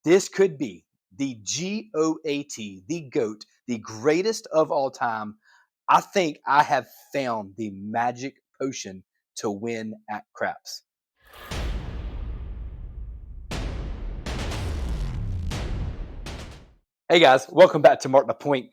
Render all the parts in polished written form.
This could be the G.O.A.T, the GOAT, the greatest of all time. I think I have found the magic potion to win at craps. Hey guys, welcome back to Mark the Point.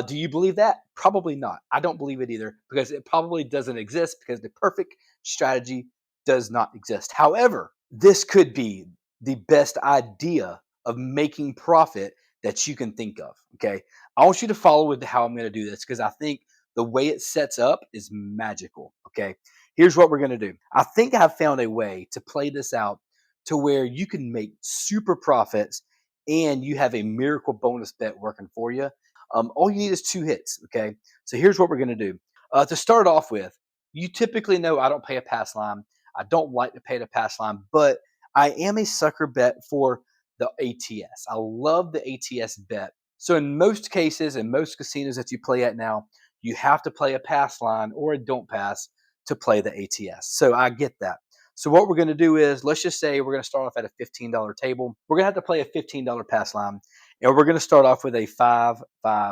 Do you believe that? Probably not. I don't believe it either because it probably doesn't exist because the perfect strategy does not exist. However, this could be the best idea of making profit that you can think of. Okay. I want you to follow with how I'm going to do this because I think the way it sets up is magical. Okay. Here's what we're going to do. I think I've found a way to play this out to where you can make super profits and you have a miracle bonus bet working for you. All you need is 2 hits. Okay. So here's what we're going to do. To start off with, you typically know I don't pay a pass line. I don't like to pay the pass line, but I am a sucker bet for the ATS. I love the ATS bet. So in most cases, in most casinos that you play at now, you have to play a pass line or a don't pass to play the ATS. So I get that. So what we're going to do is, let's just say we're going to start off at a $15 table. We're going to have to play a $15 pass line, and we're going to start off with a 5-5-5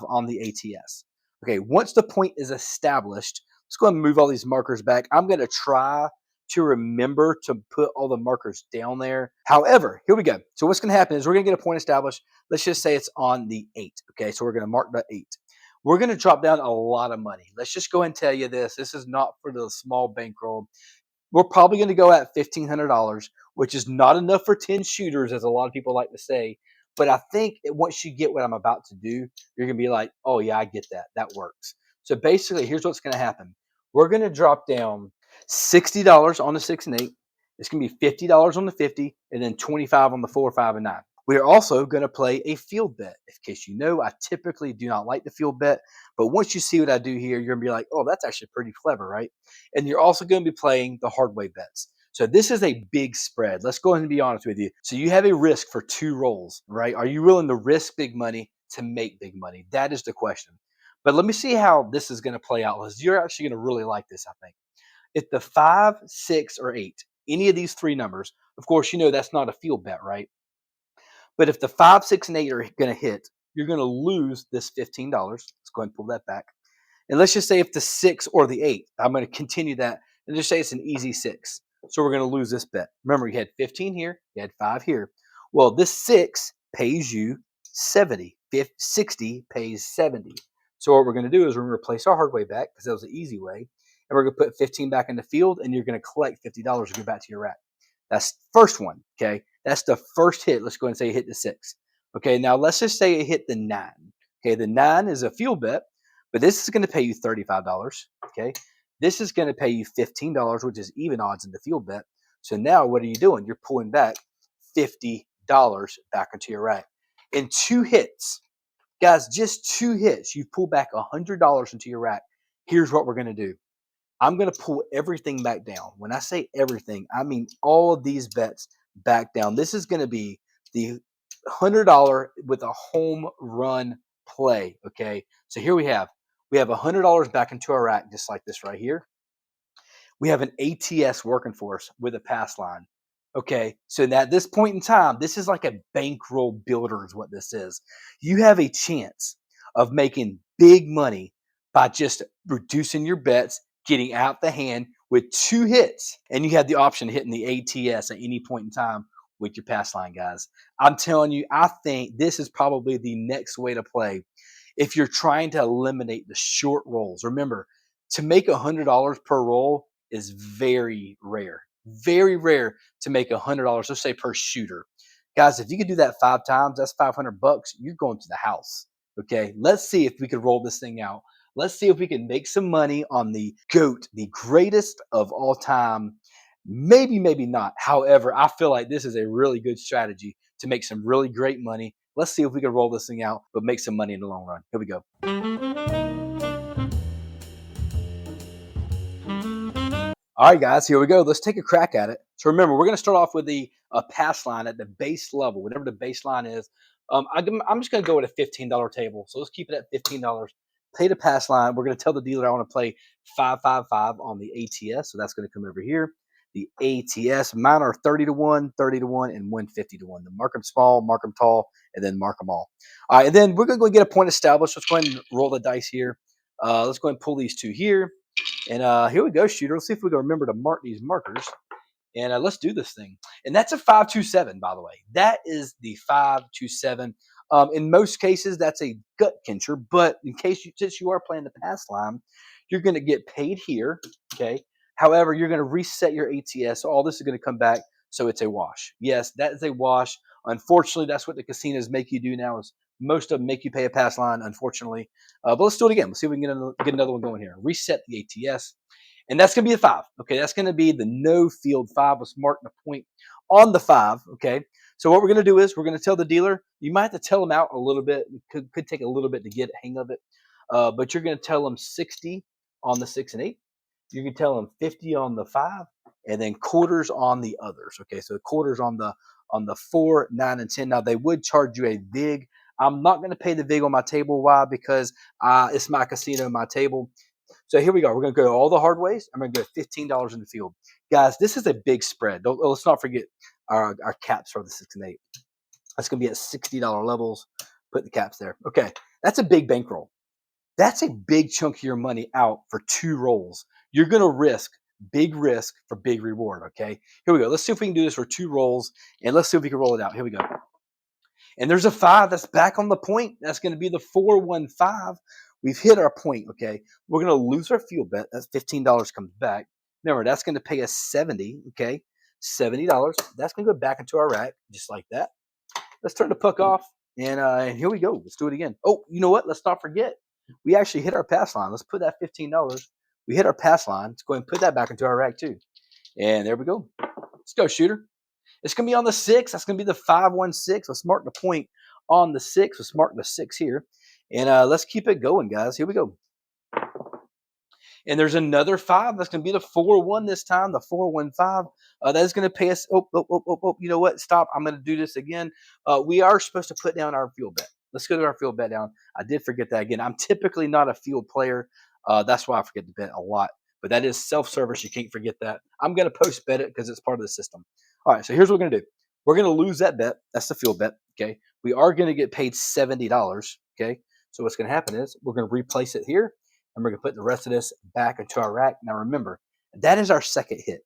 on the ATS. Okay, once the point is established, let's go ahead and move all these markers back. I'm going to try to remember to put all the markers down there. However, here we go. So what's going to happen is we're going to get a point established. Let's just say it's on the 8. Okay, so we're going to mark the 8. We're going to drop down a lot of money. Let's just go ahead and tell you this. This is not for the small bankroll. We're probably going to go at $1,500, which is not enough for 10 shooters, as a lot of people like to say. But I think once you get what I'm about to do, you're going to be like, oh, yeah, I get that. That works. So basically, here's what's going to happen. We're going to drop down $60 on the 6 and 8. It's going to be $50 on the 50, and then $25 on the 4, 5, and 9. We are also going to play a field bet. In case you know, I typically do not like the field bet, but once you see what I do here, you're going to be like, oh, that's actually pretty clever, right? And you're also going to be playing the hard way bets. So this is a big spread. Let's go ahead and be honest with you. So you have a risk for 2 rolls, right? Are you willing to risk big money to make big money? That is the question. But let me see how this is going to play out, because you're actually going to really like this, I think. If the 5, 6, or 8, any of these 3 numbers, of course, you know that's not a field bet, right? But if the 5, 6, and 8 are going to hit, you're going to lose this $15. Let's go ahead and pull that back. And let's just say if the 6 or the 8, I'm going to continue that and just say it's an easy 6. So we're going to lose this bet. Remember, you had 15 here, you had 5 here. Well, this 6 pays you 70. 60 pays 70. So what we're going to do is we're going to replace our hard way back because that was the easy way. And we're going to put 15 back in the field, and you're going to collect $50 to go back to your rack. That's the first one, okay? That's the first hit. Let's go ahead and say it hit the 6. Okay, now let's just say it hit the 9. Okay, the 9 is a field bet, but this is going to pay you $35, okay? This is going to pay you $15, which is even odds in the field bet. So now what are you doing? You're pulling back $50 back into your rack. In 2 hits, guys, just 2 hits, you pull back $100 into your rack. Here's what we're going to do. I'm going to pull everything back down. When I say everything, I mean all of these bets back down. This is going to be the $100 with a home run play. Okay. So here we have $100 back into our rack, just like this right here. We have an ATS working for us with a pass line. Okay. So at this point in time, this is like a bankroll builder is what this is. You have a chance of making big money by just reducing your bets, getting out the hand with 2 hits, and you have the option of hitting the ATS at any point in time with your pass line, guys. I'm telling you, I think this is probably the next way to play if you're trying to eliminate the short rolls. Remember, to make $100 per roll is very rare. Very rare to make $100, let's say per shooter. Guys, if you could do that 5 times, that's $500. You're going to the house. Okay, let's see if we could roll this thing out. Let's see if we can make some money on the GOAT, the greatest of all time. Maybe, maybe not. However, I feel like this is a really good strategy to make some really great money. Let's see if we can roll this thing out, but make some money in the long run. Here we go. All right, guys, here we go. Let's take a crack at it. So remember, we're going to start off with the pass line at the base level, whatever the baseline is. I'm just going to go with a $15 table. So let's keep it at $15. Pay the pass line. We're going to tell the dealer I want to play 5-5-5 on the ATS. So that's going to come over here. the ATS. Mine are 30 to 1, 30 to 1, and 150 to 1. The mark them small, mark them tall, and then mark them all. All right, and then we're going to go get a point established. Let's go ahead and roll the dice here. Let's go ahead and pull these two here. And here we go, shooter. Let's see if we can remember to mark these markers. And let's do this thing. And that's a 527, by the way. That is the 527. In most cases, that's a gut pincher. But in case since you are playing the pass line, you're going to get paid here. Okay. However, you're going to reset your ATS. So all this is going to come back. So it's a wash. Yes, that is a wash. Unfortunately, that's what the casinos make you do now. Is most of them make you pay a pass line. Unfortunately, but let's do it again. Let's see if we can get another one going here. Reset the ATS. And that's going to be the 5. Okay, that's going to be the no field 5. Let's mark the point on the 5. Okay, so what we're going to do is we're going to tell the dealer. You might have to tell them out a little bit. It could take a little bit to get a hang of it. But you're going to tell them 60 on the 6 and 8. You can tell them 50 on the 5, and then quarters on the others. Okay, so quarters on the 4, 9, and 10. Now they would charge you a VIG. I'm not going to pay the VIG on my table. Why? Because it's my casino, my table. So here we go. We're going to go all the hard ways. I'm going to go $15 in the field. Guys, this is a big spread. Let's not forget our caps for the 6 and 8. That's going to be at $60 levels. Put the caps there. Okay, that's a big bankroll. That's a big chunk of your money out for 2 rolls. You're going to risk for big reward, okay? Here we go. Let's see if we can do this for 2 rolls, and let's see if we can roll it out. Here we go. And there's a 5 that's back on the point. That's going to be the 415. We've hit our point, okay? We're going to lose our field bet. That's $15 comes back. Remember, that's going to pay us 70, okay? $70. That's going to go back into our rack, just like that. Let's turn the puck off, and here we go. Let's do it again. Oh, you know what? Let's not forget. We actually hit our pass line. Let's put that $15. We hit our pass line. Let's go ahead and put that back into our rack, too. And there we go. Let's go, shooter. It's going to be on the 6. That's going to be the 516. Let's mark the point on the 6. Let's mark the 6 here. And let's keep it going, guys. Here we go. And there's another 5. That's going to be the 4-1 this time, the 415. That is going to pay us. Oh. You know what? Stop. I'm going to do this again. We are supposed to put down our field bet. Let's go to our field bet down. I did forget that again. I'm typically not a field player. That's why I forget to bet a lot. But that is self-service. You can't forget that. I'm going to post bet it because it's part of the system. All right, so here's what we're going to do. We're going to lose that bet. That's the field bet, okay? We are going to get paid $70, okay? So what's going to happen is we're going to replace it here, and we're going to put the rest of this back into our rack. Now, remember, that is our second hit.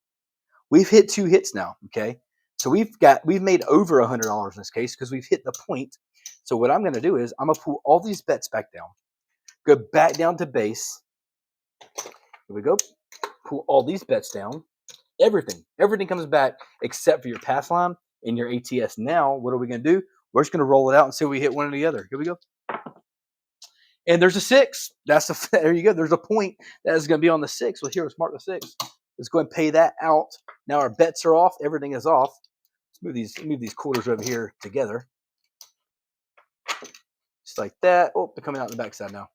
We've hit 2 hits now, okay? So we've made over $100 in this case because we've hit the point. So what I'm going to do is I'm going to pull all these bets back down, go back down to base. Here we go. Pull all these bets down. Everything comes back except for your pass line and your ATS. Now, what are we going to do? We're just going to roll it out and see if we hit one or the other. Here we go. And there's a 6. There you go. There's a point that is going to be on the 6. Well, here, let's mark the 6. Let's go and pay that out. Now our bets are off. Everything is off. Let's move these quarters over here together. Just like that. Oh, they're coming out the backside now.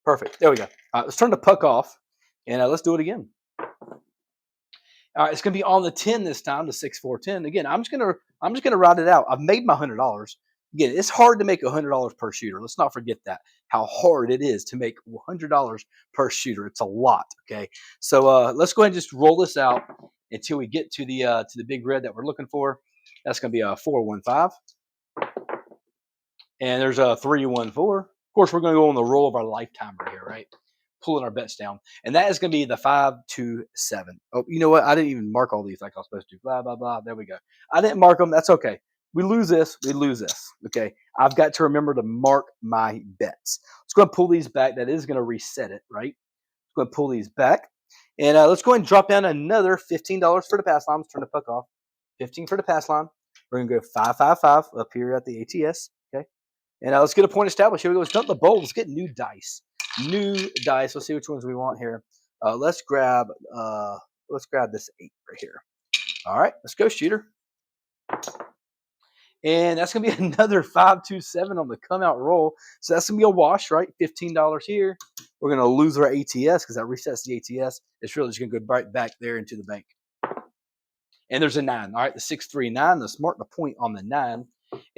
Perfect. There we go. All right, let's turn the puck off, and let's do it again. All right, it's going to be on the 10 this time, the 6-4-10. Again, I'm just gonna ride it out. I've made my $100. Again, it's hard to make $100 per shooter. Let's not forget that how hard it is to make $100 per shooter. It's a lot. Okay, so let's go ahead and just roll this out until we get to the big red that we're looking for. That's going to be a 415, and there's a 314. Of course, we're going to go on the roll of our lifetime right here, right? Pulling our bets down. And that is going to be the 5-2-7. Oh, you know what? I didn't even mark all these like I was supposed to. Blah, blah, blah. There we go. I didn't mark them. That's okay. We lose this. We lose this. Okay. I've got to remember to mark my bets. Let's go and pull these back. That is going to reset it, right? Let's go and pull these back. And let's go and drop down another $15 for the pass line. Let's turn the puck off. 15 for the pass line. We're going to go 5-5-5 up here at the ATS. Okay. And let's get a point established. Here we go. Let's dump the bowl. Let's get new dice. Let's see which ones we want here. Let's grab this 8 right here. All right, let's go, shooter. And that's gonna be another 5-2-7 on the come out roll. So that's gonna be a wash, right? $15 here. We're gonna lose our ATS because that resets the ATS. It's really just gonna go right back there into the bank. And there's a 9. All right, the 6-3-9. Let's mark the point on the 9.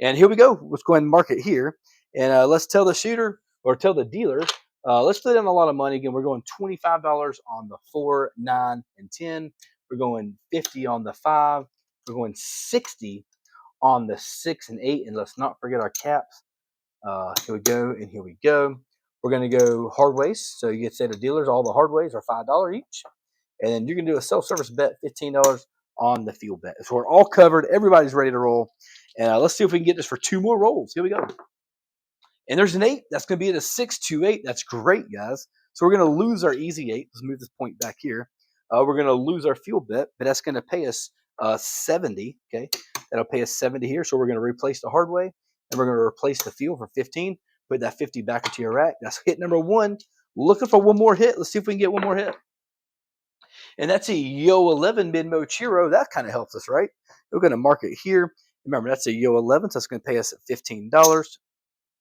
And here we go. Let's go ahead and mark it here. And let's tell the shooter or tell the dealer. Let's put in a lot of money. Again, we're going $25 on the 4, 9, and 10. We're going 50 on the 5. We're going 60 on the 6 and 8. And let's not forget our caps. Here we go, and here we go. We're going to go hard ways. So you get to say to dealers, all the hard ways are $5 each. And then you're going to do a self-service bet, $15 on the field bet. So we're all covered. Everybody's ready to roll. And let's see if we can get this for 2 more rolls. Here we go. And there's an 8. That's going to be at a 6-2-8. That's great, guys. So we're going to lose our easy 8. Let's move this point back here. We're going to lose our field bet, but that's going to pay us 70. Okay, that'll pay us 70 here. So we're going to replace the hard way, and we're going to replace the field for 15. Put that 50 back into your rack. That's hit number 1. Looking for one more hit. Let's see if we can get one more hit. And that's a G.O.A.T mid-mo Chiro. That kind of helps us, right? We're going to mark it here. Remember, that's a G.O.A.T, so that's going to pay us $15.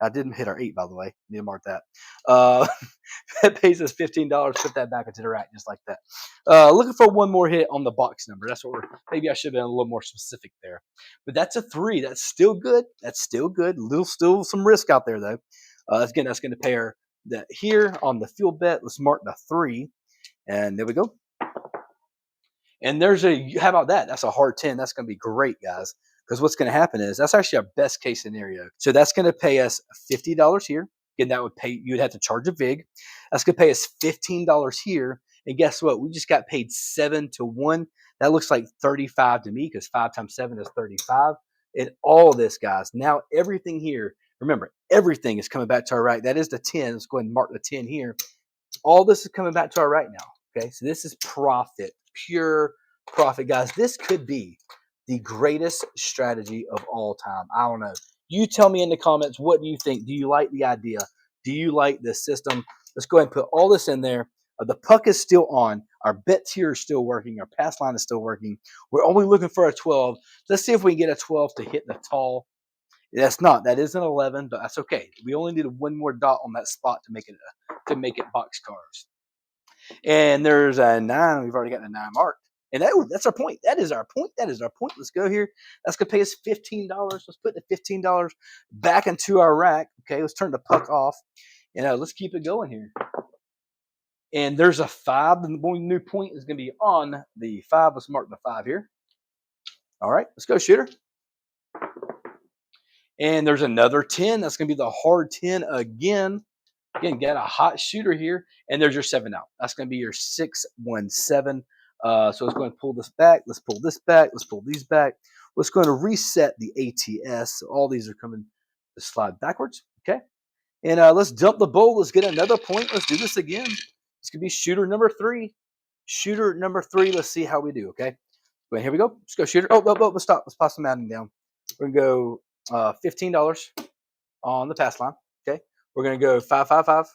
I didn't hit our 8, by the way. Need to mark that. That pays us $15. Put that back into the rack just like that. Looking for one more hit on the box number. That's what we're. Maybe I should have been a little more specific there. But that's a 3. That's still good. That's still good. Still some risk out there though. Again, that's going to pay our that here on the field bet. Let's mark the 3, and there we go. And there's how about that? That's a hard 10. That's going to be great, guys. Because what's going to happen is that's actually our best case scenario. So that's going to pay us $50 here. Again, that would pay, you'd have to charge a VIG. That's going to pay us $15 here. And guess what? We just got paid 7-1. That looks like 35 to me because 5 times 7 is 35. And all this, guys, now everything here, remember, everything is coming back to our right. That is the 10. Let's go ahead and mark the 10 here. All this is coming back to our right now. Okay, so this is profit, pure profit, guys. This could be the greatest strategy of all time. I don't know. You tell me in the comments, what do you think? Do you like the idea? Do you like this system? Let's go ahead and put all this in there. The puck is still on. Our bets here are still working. Our pass line is still working. We're only looking for a 12. Let's see if we can get a 12 to hit the tall. That's not. That is an 11, but that's okay. We only need one more dot on that spot to make it box cars. And there's a 9. We've already got a 9 marked. And that's our point. That is our point. That is our point. Let's go here. That's going to pay us $15. Let's put the $15 back into our rack. Okay, let's turn the puck off. And let's keep it going here. And there's a 5. The new point is going to be on the 5. Let's mark the 5 here. All right, let's go, shooter. And there's another 10. That's going to be the hard 10 again. Again, got a hot shooter here, and there's your 7 out. That's going to be your 6-1-7. So let's go and pull this back. Let's pull this back. Let's pull these back. Let's go and reset the ATS. So all these are coming to slide backwards. Okay. And let's dump the bowl. Let's get another point. Let's do this again. It's going to be shooter number 3. Shooter number 3. Let's see how we do. Okay. Well, here we go. Let's go, shooter. Oh, let's stop. Let's pass the mountain down. We're going to go $15 on the pass line. Okay. We're going to go 5-5-5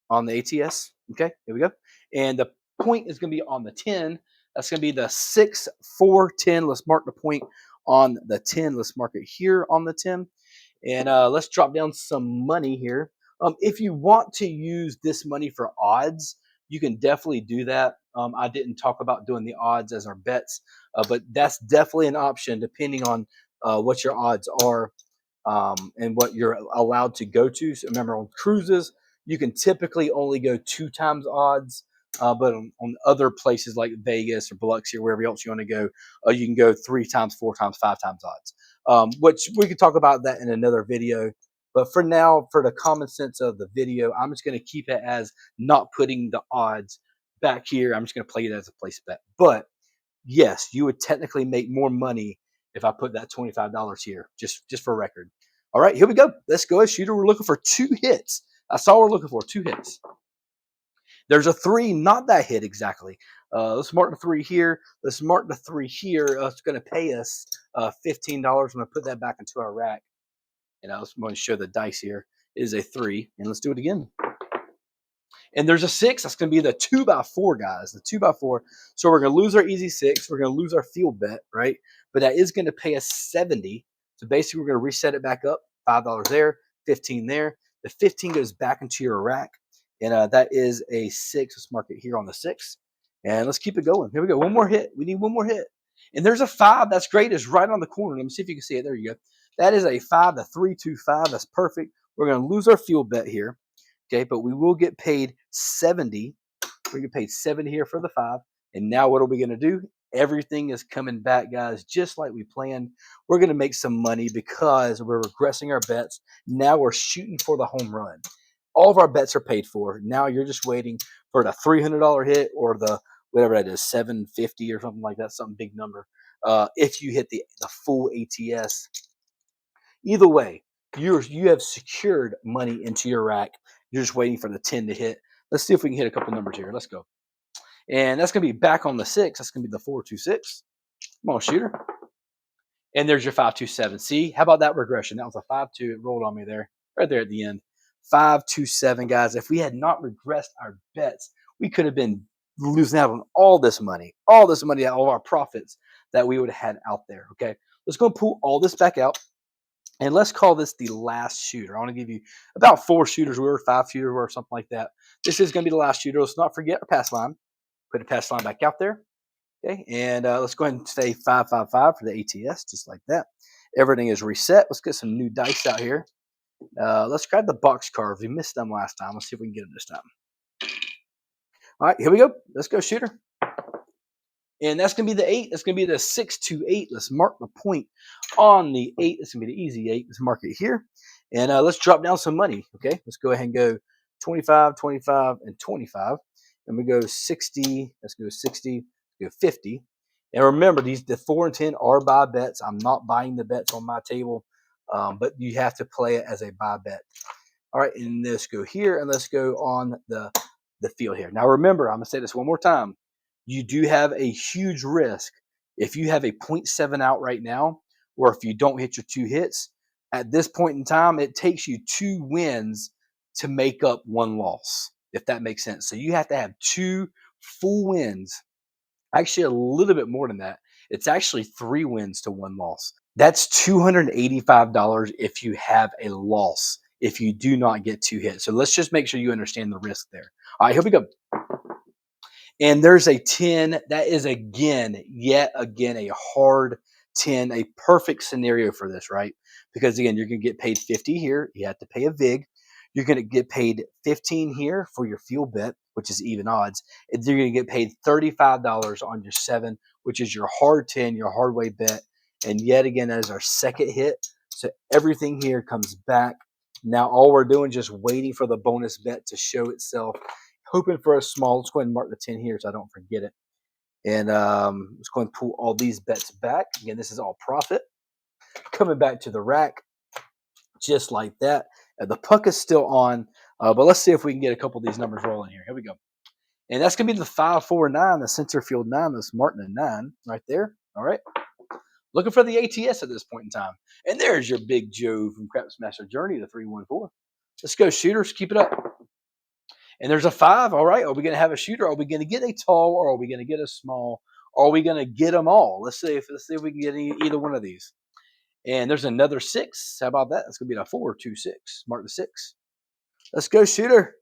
on the ATS. Okay, here we go. And the point is going to be on the 10. That's going to be the 6-4-10. Let's mark the point on the 10. Let's mark it here on the 10. And let's drop down some money here. If you want to use this money for odds, you can definitely do that. I didn't talk about doing the odds as our bets, but that's definitely an option depending on what your odds are. And what you're allowed to go to. So remember, on cruises, you can typically only go 2 times odds, but on other places like Vegas or Biloxi or wherever else you want to go, you can go 3 times, 4 times, 5 times odds, which we could talk about that in another video. But for now, for the common sense of the video, I'm just going to keep it as not putting the odds back here. I'm just going to play it as a place bet. But yes, you would technically make more money if I put that $25 here, just for record. All right, here we go. Let's go, shooter. We're looking for 2 hits. That's all we're looking for, 2 hits. There's a 3, not that hit exactly. Let's mark the 3 here. Let's mark the 3 here. It's going to pay us $15. I'm going to put that back into our rack. And I was going to show the dice here. It is a 3, and let's do it again. And there's a 6. That's going to be the 2x4, guys. The 2x4. So we're going to lose our easy 6. We're going to lose our field bet, right? But that is going to pay us 70. So basically, we're going to reset it back up. $5 there, 15 there. The 15 goes back into your rack. And that is a 6. Let's mark it here on the 6. And let's keep it going. Here we go. One more hit. We need one more hit. And there's a 5. That's great. It's right on the corner. Let me see if you can see it. There you go. That is a 5, the 3-2-5. That's perfect. We're going to lose our field bet here. Okay, but we will get paid 70. We get paid 70 here for the 5. And now what are we going to do? Everything is coming back, guys, just like we planned. We're going to make some money because we're regressing our bets. Now we're shooting for the home run. All of our bets are paid for. Now you're just waiting for the $300 hit or the whatever that is, 750 or something like that, some big number. If you hit the full ATS, either way, you have secured money into your rack. You're just waiting for the 10 to hit. Let's see if we can hit a couple numbers here. Let's go. And that's going to be back on the 6. That's going to be the 426. Come on, shooter. And there's your 527. See, how about that regression? That was a 5-2. It rolled on me there, right there at the end. 527, guys. If we had not regressed our bets, we could have been losing out on all this money, all of our profits that we would have had out there. Okay, let's go pull all this back out. And let's call this the last shooter. I want to give you about 4 shooters worth, 5 shooters worth, something like that. This is going to be the last shooter. Let's not forget our pass line. Put a pass line back out there. Okay, and let's go ahead and say 555 for the ATS, just like that. Everything is reset. Let's get some new dice out here. Let's grab the box cards. We missed them last time. Let's see if we can get them this time. All right, here we go. Let's go, shooter. And that's going to be the 8. That's going to be the 628. Let's mark the point on the 8. That's going to be the easy 8. Let's mark it here. And let's drop down some money. Okay, let's go ahead and go 25, 25, and 25. And we go 60. Let's go 60. Let's go 50. And remember, the 4 and 10 are buy bets. I'm not buying the bets on my table, but you have to play it as a buy bet. All right, and let's go here, and let's go on the field here. Now, remember, I'm going to say this one more time. You do have a huge risk if you have a .7 out right now, or if you don't hit your 2 hits. At this point in time, it takes you 2 wins to make up 1 loss, if that makes sense. So you have to have 2 full wins. Actually, a little bit more than that. It's actually 3 wins to 1 loss. That's $285 if you have a loss, if you do not get 2 hits. So let's just make sure you understand the risk there. All right, here we go. And there's a 10. That is yet again, a hard 10, a perfect scenario for this, right? Because again, you're going to get paid 50 here. You have to pay a VIG. You're going to get paid 15 here for your fuel bet, which is even odds. And you're going to get paid $35 on your 7, which is your hard 10, your hard way bet. And yet again, that is our second hit. So everything here comes back. Now all we're doing is just waiting for the bonus bet to show itself, hoping for a small. Let's go ahead and mark the 10 here so I don't forget it. And let's go ahead and pull all these bets back. Again, this is all profit. Coming back to the rack, just like that. The puck is still on, but let's see if we can get a couple of these numbers rolling here. Here we go. And that's going to be the 549, the center field 9. That's Martin and 9 right there. All right. Looking for the ATS at this point in time. And there's your big Joe from Craps Master Journey, the 314. Let's go, shooters. Keep it up. And there's a 5. All right. Are we going to have a shooter? Are we going to get a tall, or are we going to get a small? Or are we going to get them all? Let's see if we can get either one of these. And there's another 6. How about that? That's going to be a 426. Mark the 6. Let's go, shooter.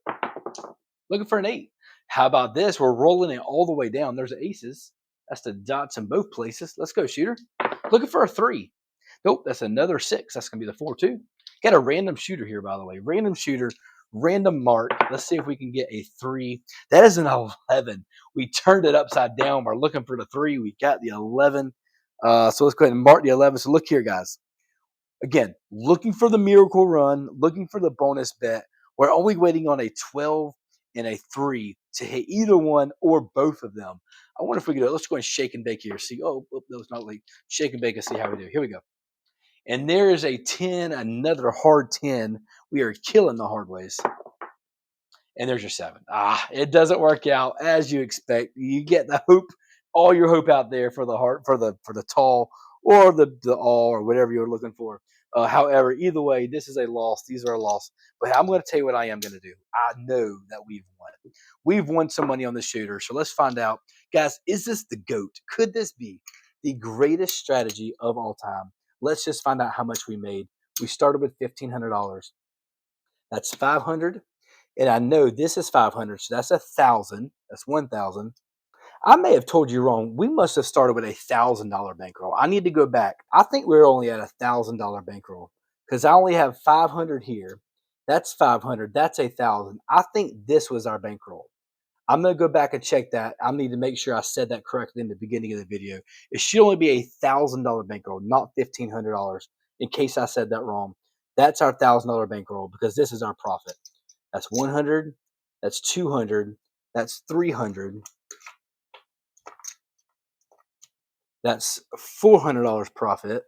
Looking for an 8. How about this? We're rolling it all the way down. There's aces. That's the dots in both places. Let's go, shooter. Looking for a 3. Nope, that's another 6. That's going to be the 4-2. Got a random shooter here, by the way. Random shooter, random mark. Let's see if we can get a 3. That is an 11. We turned it upside down. We're looking for the 3. We got the 11. So let's go ahead and mark the 11. So look here, guys. Again, looking for the miracle run, looking for the bonus bet. We're only waiting on a 12 and a 3 to hit either one or both of them. I wonder if we can do it. Let's go and shake and bake here. See, that was not late. Shake and bake and see how we do. Here we go. And there is a 10, another hard 10. We are killing the hard ways. And there's your 7. It doesn't work out as you expect. You get the hope, all your hope out there for the heart, for the tall, or the all, or whatever you're looking for. However, either way, this is a loss. These are a loss. But I'm going to tell you what I am going to do. I know that we've won. We've won some money on the shooter. So let's find out. Guys, is this the GOAT? Could this be the greatest strategy of all time? Let's just find out how much we made. We started with $1,500. That's 500. And I know this is 500, so that's 1,000. That's 1,000. I may have told you wrong. We must have started with $1,000 bankroll. I need to go back. I think we're only at $1,000 bankroll because I only have 500 here. That's 500. That's 1,000. I think this was our bankroll. I'm going to go back and check that. I need to make sure I said that correctly in the beginning of the video. It should only be $1,000 bankroll, not $1,500. In case I said that wrong, that's our $1,000 bankroll because this is our profit. That's 100. That's 200. That's 300. That's $400 profit.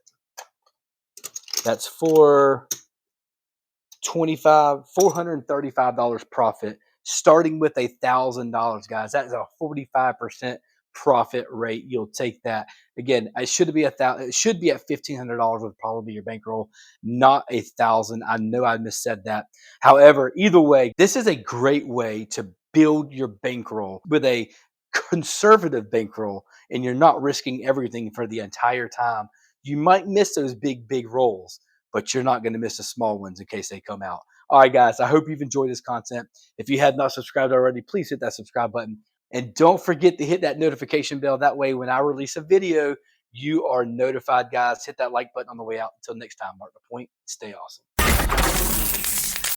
That's $435 profit, starting with $1,000, guys. That is a 45% profit rate. You'll take that. Again, it should be it should be at $1,500 would probably be your bankroll, not 1,000. I know I missaid that. However, either way, this is a great way to build your bankroll with a conservative bankroll, and you're not risking everything for the entire time. You might miss those big rolls, but you're not going to miss the small ones in case they come out. All right, guys, I hope you've enjoyed this content. If you have not subscribed already, please hit that subscribe button. And don't forget to hit that notification bell. That way, when I release a video, you are notified, guys. Hit that like button on the way out. Until next time, mark the point. Stay awesome.